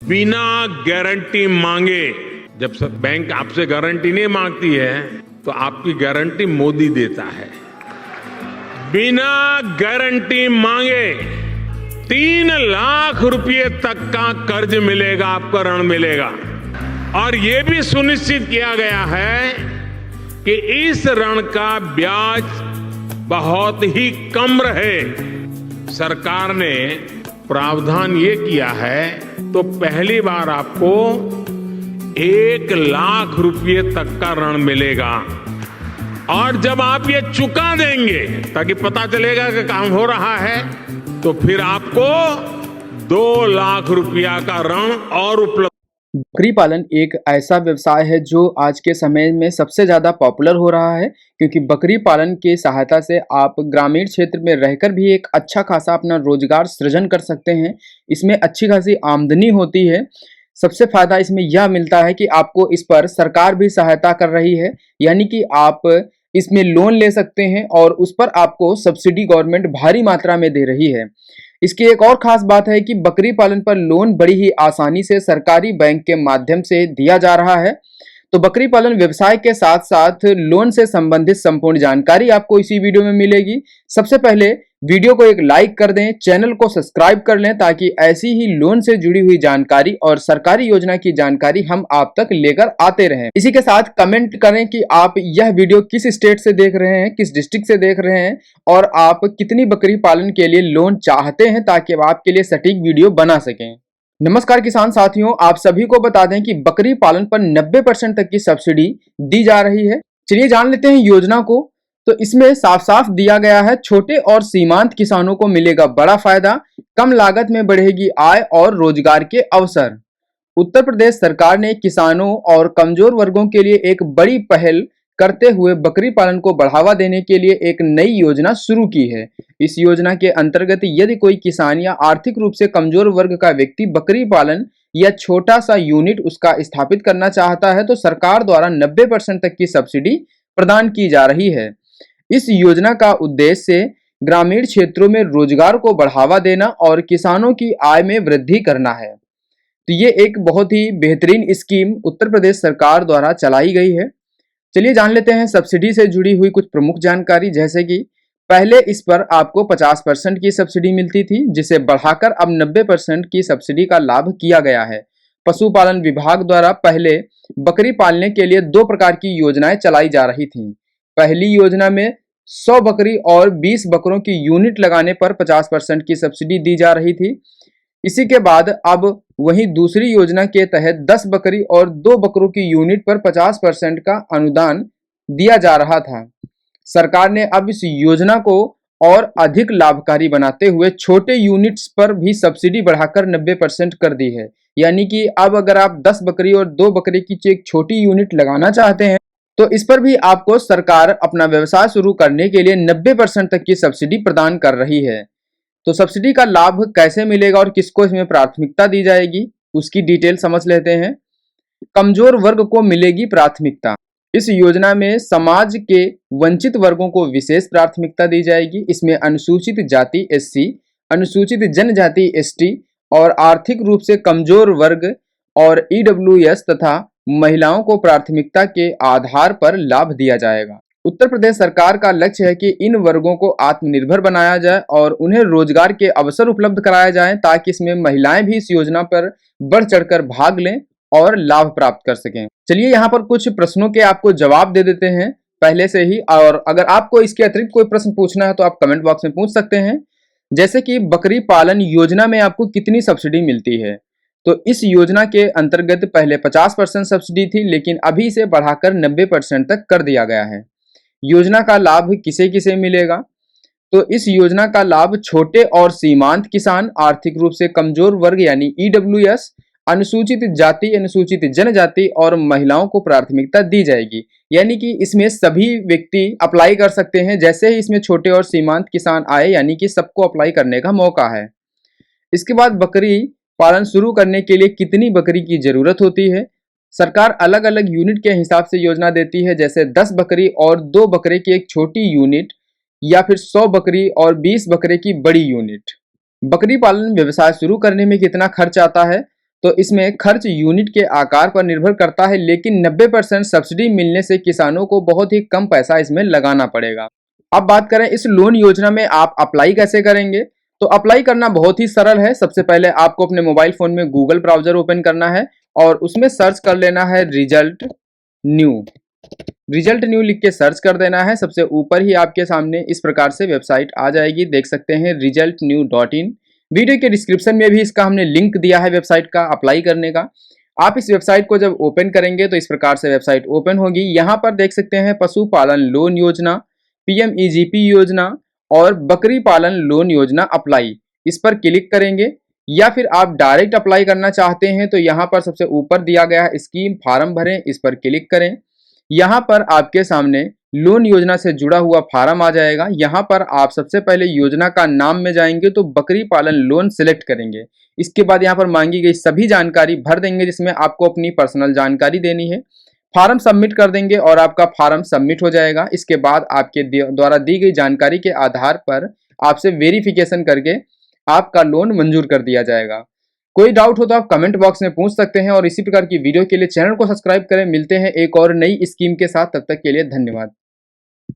बिना गारंटी मांगे, जब बैंक आपसे गारंटी नहीं मांगती है तो आपकी गारंटी मोदी देता है। बिना गारंटी मांगे 3 लाख रुपए तक का कर्ज मिलेगा, आपको ऋण मिलेगा। और ये भी सुनिश्चित किया गया है कि इस ऋण का ब्याज बहुत ही कम रहे। सरकार ने प्रावधान ये किया है तो पहली बार आपको 1 लाख रुपए तक का ऋण मिलेगा। और जब आप ये चुका देंगे ताकि पता चलेगा कि काम हो रहा है, तो फिर आपको 2 लाख रुपया का ऋण और उपलब्ध। बकरी पालन एक ऐसा व्यवसाय है जो आज के समय में सबसे ज़्यादा पॉपुलर हो रहा है, क्योंकि बकरी पालन की सहायता से आप ग्रामीण क्षेत्र में रहकर भी एक अच्छा खासा अपना रोजगार सृजन कर सकते हैं। इसमें अच्छी खासी आमदनी होती है। सबसे फ़ायदा इसमें यह मिलता है कि आपको इस पर सरकार भी सहायता कर रही है, यानी कि आप इसमें लोन ले सकते हैं और उस पर आपको सब्सिडी गवर्नमेंट भारी मात्रा में दे रही है। इसकी एक और खास बात है कि बकरी पालन पर लोन बड़ी ही आसानी से सरकारी बैंक के माध्यम से दिया जा रहा है। तो बकरी पालन व्यवसाय के साथ साथ लोन से संबंधित संपूर्ण जानकारी आपको इसी वीडियो में मिलेगी। सबसे पहले वीडियो को एक लाइक कर दें, चैनल को सब्सक्राइब कर लें ताकि ऐसी ही लोन से जुड़ी हुई जानकारी और सरकारी योजना की जानकारी हम आप तक लेकर आते रहें। इसी के साथ कमेंट करें कि आप यह वीडियो किस स्टेट से देख रहे हैं, किस डिस्ट्रिक्ट से देख रहे हैं और आप कितनी बकरी पालन के लिए लोन चाहते हैं ताकि आपके लिए सटीक वीडियो बना सकें। नमस्कार किसान साथियों, आप सभी को बता दें कि बकरी पालन पर 90% तक की सब्सिडी दी जा रही है। चलिए जान लेते हैं योजना को। तो इसमें साफ साफ दिया गया है, छोटे और सीमांत किसानों को मिलेगा बड़ा फायदा, कम लागत में बढ़ेगी आय और रोजगार के अवसर। उत्तर प्रदेश सरकार ने किसानों और कमजोर वर्गों के लिए एक बड़ी पहल करते हुए बकरी पालन को बढ़ावा देने के लिए एक नई योजना शुरू की है। इस योजना के अंतर्गत यदि कोई किसान या आर्थिक रूप से कमजोर वर्ग का व्यक्ति बकरी पालन या छोटा सा यूनिट उसका स्थापित करना चाहता है तो सरकार द्वारा 90% तक की सब्सिडी प्रदान की जा रही है। इस योजना का उद्देश्य ग्रामीण क्षेत्रों में रोजगार को बढ़ावा देना और किसानों की आय में वृद्धि करना है। तो ये एक बहुत ही बेहतरीन स्कीम उत्तर प्रदेश सरकार द्वारा चलाई गई है। चलिए जान लेते हैं सब्सिडी से जुड़ी हुई कुछ प्रमुख जानकारी, जैसे कि पहले इस पर आपको 50% की सब्सिडी मिलती थी, जिसे बढ़ाकर अब 90% की सब्सिडी का लाभ किया गया है। पशुपालन विभाग द्वारा पहले बकरी पालने के लिए 2 प्रकार की योजनाएं चलाई जा रही थीं। पहली योजना में 100 बकरी और 20 बकरों की यूनिट लगाने पर 50% की सब्सिडी दी जा रही थी। इसी के बाद अब वहीं दूसरी योजना के तहत 10 बकरी और 2 बकरों की यूनिट पर 50% का अनुदान दिया जा रहा था। सरकार ने अब इस योजना को और अधिक लाभकारी बनाते हुए छोटे यूनिट्स पर भी सब्सिडी बढ़ाकर 90% कर दी है। यानी कि अब अगर आप 10 बकरी और 2 बकरी की एक छोटी यूनिट लगाना चाहते हैं तो इस पर भी आपको सरकार अपना व्यवसाय शुरू करने के लिए 90% तक की सब्सिडी प्रदान कर रही है। तो सब्सिडी का लाभ कैसे मिलेगा और किसको इसमें प्राथमिकता दी जाएगी, उसकी डिटेल समझ लेते हैं। कमजोर वर्ग को मिलेगी प्राथमिकता। इस योजना में समाज के वंचित वर्गों को विशेष प्राथमिकता दी जाएगी। इसमें अनुसूचित जाति SC, अनुसूचित जनजाति ST और आर्थिक रूप से कमजोर वर्ग और EWS तथा महिलाओं को प्राथमिकता के आधार पर लाभ दिया जाएगा। उत्तर प्रदेश सरकार का लक्ष्य है कि इन वर्गों को आत्मनिर्भर बनाया जाए और उन्हें रोजगार के अवसर उपलब्ध कराए जाएं ताकि इसमें महिलाएं भी इस योजना पर बढ़ चढ़कर भाग लें और लाभ प्राप्त कर सकें। चलिए यहाँ पर कुछ प्रश्नों के आपको जवाब दे देते हैं पहले से ही, और अगर आपको इसके अतिरिक्त कोई प्रश्न पूछना है तो आप कमेंट बॉक्स में पूछ सकते हैं। जैसे कि बकरी पालन योजना में आपको कितनी सब्सिडी मिलती है, तो इस योजना के अंतर्गत पहले 50% सब्सिडी थी, लेकिन अभी इसे बढ़ाकर 90% तक कर दिया गया है। योजना का लाभ किसे किसे मिलेगा, तो इस योजना का लाभ छोटे और सीमांत किसान, आर्थिक रूप से कमजोर वर्ग यानी EWS, अनुसूचित जाति, अनुसूचित जनजाति और महिलाओं को प्राथमिकता दी जाएगी। यानी कि इसमें सभी व्यक्ति अप्लाई कर सकते हैं। जैसे ही इसमें छोटे और सीमांत किसान आए, यानी कि सबको अप्लाई करने का मौका है। इसके बाद बकरी पालन शुरू करने के लिए कितनी बकरी की जरूरत होती है, सरकार अलग अलग यूनिट के हिसाब से योजना देती है। जैसे 10 बकरी और 2 बकरे की एक छोटी यूनिट या फिर 100 बकरी और 20 बकरे की बड़ी यूनिट। बकरी पालन व्यवसाय शुरू करने में कितना खर्च आता है, तो इसमें खर्च यूनिट के आकार पर निर्भर करता है, लेकिन 90% सब्सिडी मिलने से किसानों को बहुत ही कम पैसा इसमें लगाना पड़ेगा। अब बात करें इस लोन योजना में आप अप्लाई कैसे करेंगे, तो अप्लाई करना बहुत ही सरल है। सबसे पहले आपको अपने मोबाइल फोन में गूगल ब्राउजर ओपन करना है और उसमें सर्च कर लेना है रिजल्ट न्यू लिख के सर्च कर देना है। सबसे ऊपर ही आपके सामने इस प्रकार से वेबसाइट आ जाएगी, देख सकते हैं resultnew.in। वीडियो के डिस्क्रिप्शन में भी इसका हमने लिंक दिया है वेबसाइट का अप्लाई करने का। आप इस वेबसाइट को जब ओपन करेंगे तो इस प्रकार से वेबसाइट ओपन होगी। यहाँ पर देख सकते हैं पशुपालन लोन योजना, PMEGP योजना और बकरी पालन लोन योजना अप्लाई, इस पर क्लिक करेंगे। या फिर आप डायरेक्ट अप्लाई करना चाहते हैं तो यहाँ पर सबसे ऊपर दिया गया है स्कीम फार्म भरें, इस पर क्लिक करें। यहाँ पर आपके सामने लोन योजना से जुड़ा हुआ फार्म आ जाएगा। यहाँ पर आप सबसे पहले योजना का नाम में जाएंगे तो बकरी पालन लोन सिलेक्ट करेंगे। इसके बाद यहाँ पर मांगी गई सभी जानकारी भर देंगे, जिसमें आपको अपनी पर्सनल जानकारी देनी है। फार्म सबमिट कर देंगे और आपका फार्म सबमिट हो जाएगा। इसके बाद आपके द्वारा दी गई जानकारी के आधार पर आपसे वेरिफिकेशन करके आपका लोन मंजूर कर दिया जाएगा। कोई डाउट हो तो आप कमेंट बॉक्स में पूछ सकते हैं और इसी प्रकार की वीडियो के लिए चैनल को सब्सक्राइब करें। मिलते हैं एक और नई स्कीम के साथ, तब तक के लिए धन्यवाद।